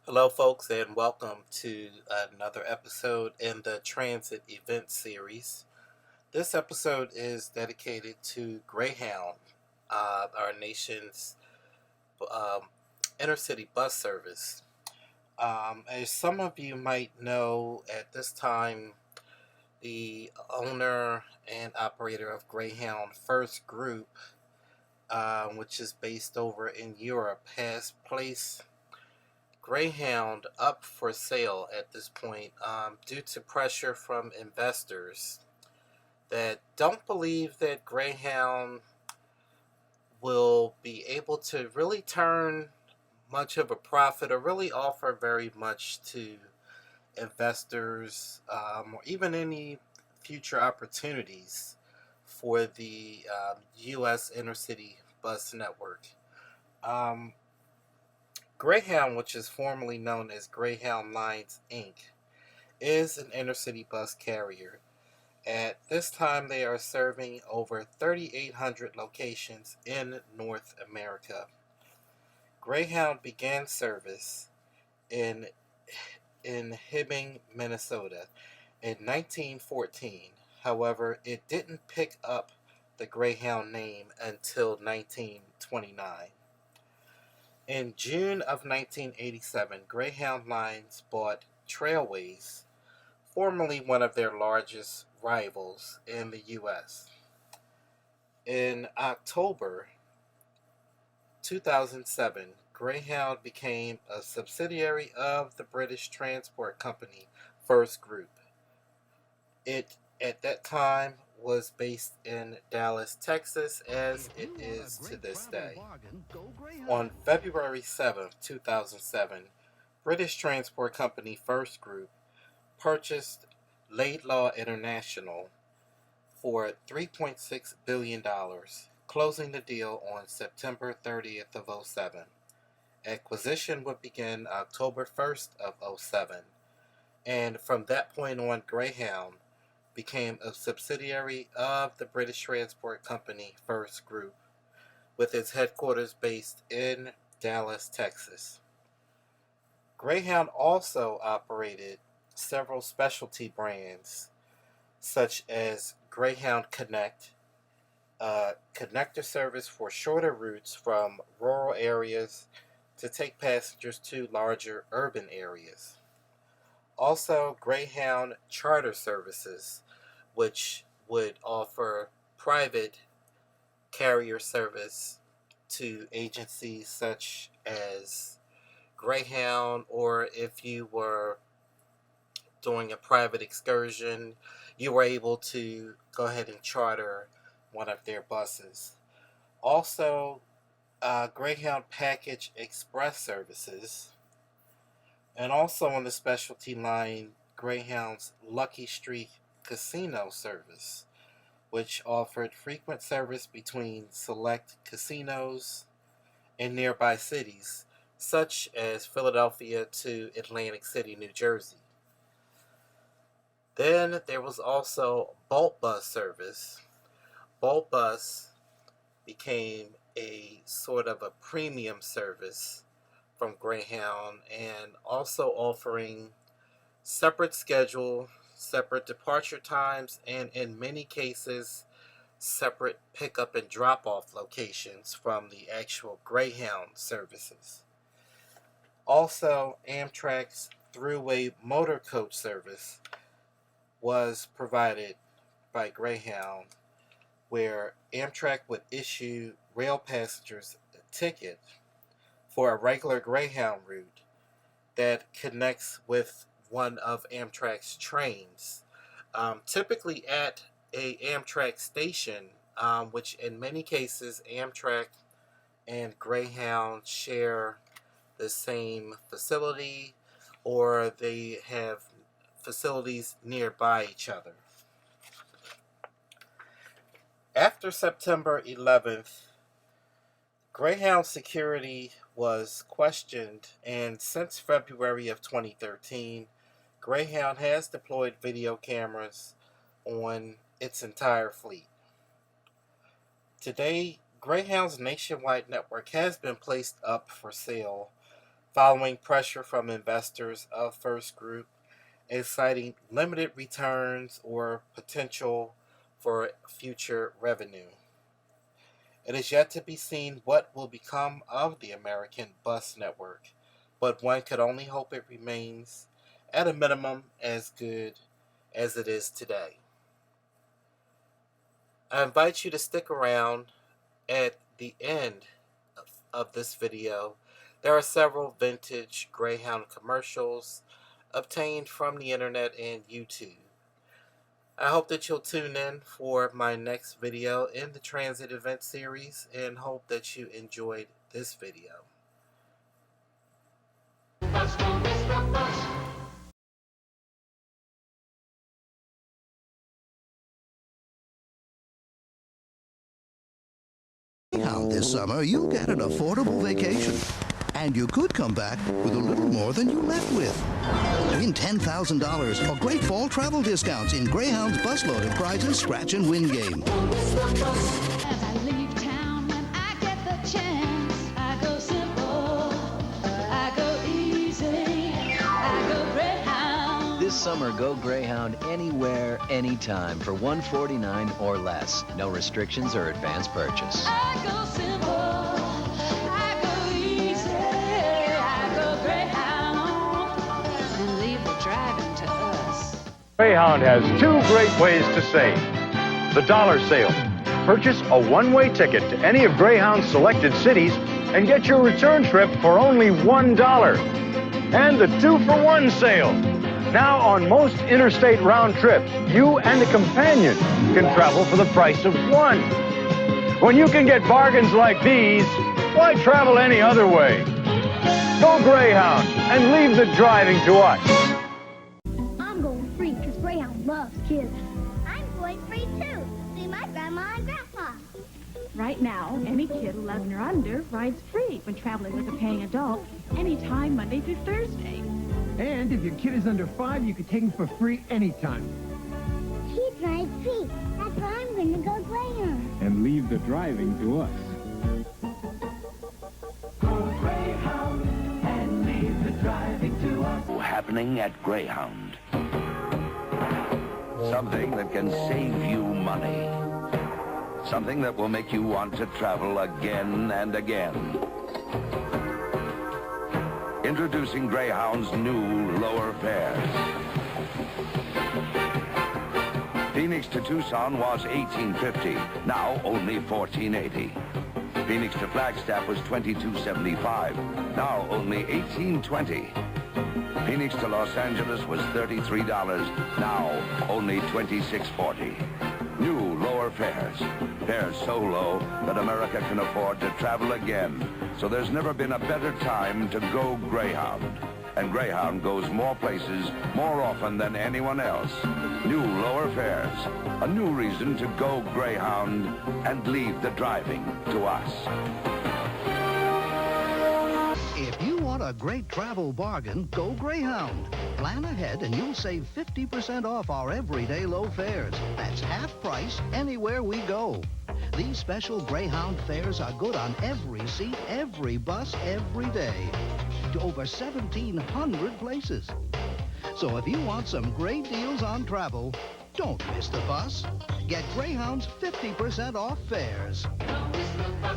Hello, folks, and welcome to another episode in the Transit Event Series. This episode is dedicated to Greyhound, our nation's um, intercity bus service. As some of you might know, at this time, the owner and operator of Greyhound FirstGroup, which is based over in Europe, has placed Greyhound up for sale at this point due to pressure from investors that don't believe that Greyhound will be able to really turn much of a profit or really offer very much to investors or even any future opportunities for the U.S. intercity bus network. Um, Greyhound, which is formerly known as Greyhound Lines Inc., is an intercity bus carrier. At this time, they are serving over 3,800 locations in North America. Greyhound began service in, in Hibbing, Minnesota in 1914. However, it didn't pick up the Greyhound name until 1929. In June of 1987, Greyhound Lines bought Trailways, formerly one of their largest rivals in the U.S. In October 2007, Greyhound became a subsidiary of the British transport company FirstGroup. It, at that time, was based in Dallas, Texas, as it is to this day. On February 7th, 2007, British transport company FirstGroup purchased Laidlaw International for $3.6 billion, closing the deal on September 30th of '07. Acquisition would begin October 1st of '07, and from that point on, Greyhound became a subsidiary of the British transport company FirstGroup, with its headquarters based in Dallas, Texas. Greyhound also operated several specialty brands, such as Greyhound Connect, a connector service for shorter routes from rural areas to take passengers to larger urban areas. Also, Greyhound Charter Services, which would offer private carrier service to agencies such as Greyhound, or if you were doing a private excursion, you were able to go ahead and charter one of their buses. Also, Greyhound Package Express services, and also on the specialty line, Greyhound's Lucky Streak Casino service, which offered frequent service between select casinos in nearby cities, such as Philadelphia to Atlantic City, New Jersey. Then there was also Bolt Bus service. Bolt Bus became a sort of a premium service from Greyhound and also offering separate schedule, separate departure times, and in many cases, separate pickup and drop off locations from the actual Greyhound services. Also, Amtrak's Thruway Motor Coach service was provided by Greyhound, where Amtrak would issue rail passengers a ticket for a regular Greyhound route that connects with one of Amtrak's trains, typically at a Amtrak station, which in many cases Amtrak and Greyhound share the same facility, or they have facilities nearby each other. After September 11th, Greyhound security was questioned, and since February of 2013, Greyhound has deployed video cameras on its entire fleet. Today, Greyhound's nationwide network has been placed up for sale following pressure from investors of First Group and citing limited returns or potential for future revenue. It is yet to be seen what will become of the American bus network, but one could only hope it remains, at a minimum, as good as it is today. I invite you to stick around. At the end of this video, there are several vintage Greyhound commercials obtained from the internet and YouTube. I hope that you'll tune in for my next video in the transit event series and hope that you enjoyed this video. Greyhound this summer, you'll get an affordable vacation. And you could come back with a little more than you left with. Win $10,000 for great fall travel discounts in Greyhound's busload of prizes scratch and win game. As I leave town, when I get the chance, I go simple, I go easy, I go Greyhound. This summer, go Greyhound anywhere, anytime for $149 or less. No restrictions or advance purchase. I go simple, I go easy, I go Greyhound, and leave the driving to us. Greyhound has two great ways to save. The dollar sale. Purchase a one-way ticket to any of Greyhound's selected cities and get your return trip for only $1. And the 2-for-1 sale. Now on most interstate round trips, you and a companion can travel for the price of one. When you can get bargains like these, why travel any other way? Go Greyhound and leave the driving to us. I'm going free because Greyhound loves kids. I'm going free too. See my grandma and grandpa. Right now, any kid 11 or under rides free when traveling with a paying adult anytime Monday through Thursday. And if your kid is under 5, you can take him for free anytime. Kids ride free. That's why I'm going to go Greyhound. And leave the driving to us. Happening at Greyhound. Something that can save you money. Something that will make you want to travel again and again. Introducing Greyhound's new lower fares. Phoenix to Tucson was $18.50, now only $14.80. Phoenix to Flagstaff was $22.75, now only $18.20. Phoenix to Los Angeles was $33, now only $26.40. New lower fares. Fares so low that America can afford to travel again. So there's never been a better time to go Greyhound. And Greyhound goes more places more often than anyone else. New lower fares. A new reason to go Greyhound and leave the driving to us. If you want a great travel bargain, go Greyhound. Plan ahead and you'll save 50% off our everyday low fares. That's half price anywhere we go. These special Greyhound fares are good on every seat, every bus, every day. To over 1,700 places. So if you want some great deals on travel, don't miss the bus. Get Greyhound's 50% off fares. Don't miss the bus.